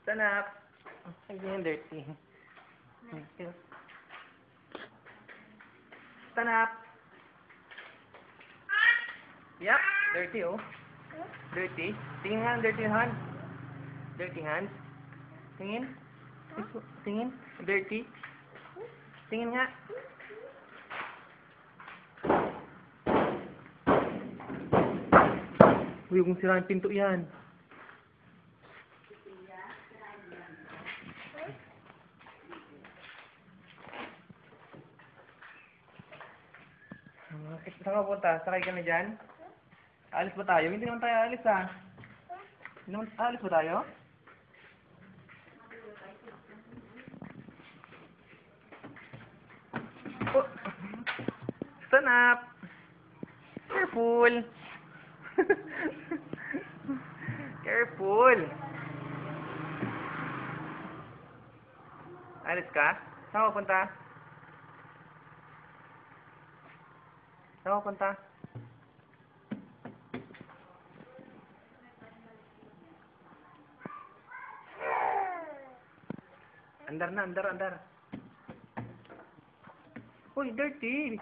Stand up. Ay, yung dirty. Stand up. Yep, dirty oh. Dirty. Tingin nga ang dirty hand. Dirty hand. Tingin. Tingin. Dirty. Tingin nga. Uy, kung sira yung pinto yan. Saan ka punta? Sakay ka na dyan? Alis ba tayo? Hindi naman tayo alis ah. Hindi naman alis ba tayo? Oh. Stand up. Careful. Careful. Alis ka? Saan ka punta? Saan ka punta? Andar na, andar. Uy, dirty.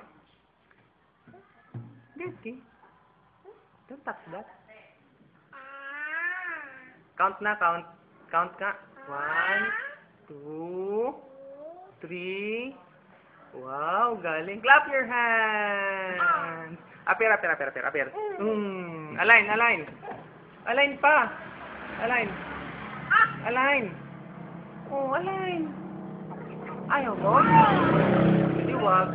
Dirty. Don't touch that. Count na, count. Count ka. 1, 2, 3. Wow, galing. Clap your hands. Apir. Align. Align pa. Align. Oh, align. Ayaw mo? Hindi, wag.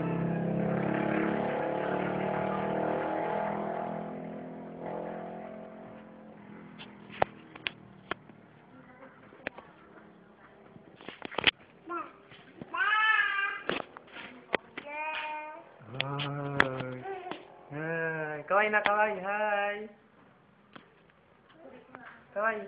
Kaway na, kaway. Hi. Kaway.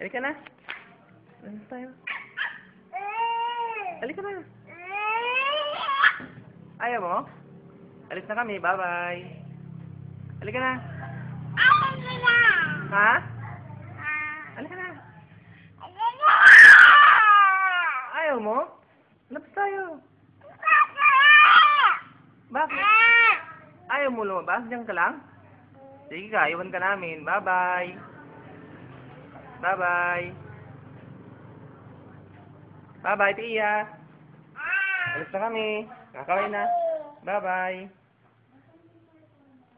Halika na. Alis tayo. Halika na. Ayaw mo? Alis na kami. Bye-bye. Halika na. Ha? Halika na. Ayaw mo? Labas tayo. Bakit? Ayaw mo lumabas? Diyan ka lang? Sige ka, iwan ka namin. Bye-bye. Bye-bye. Bye-bye, Tia. Alis na kami. Kakawin na. Bye-bye.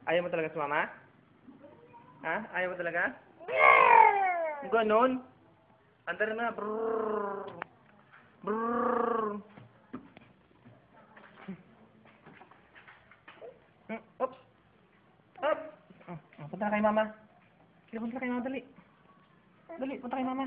Ayaw mo talaga sumama? Ha? Ayaw mo talaga? Ganon? Andar na. Brrrr. Brrrr. Oops. Up. Punta na kay mama. Sige, punta na kay mama. Dali. Punta kay mama.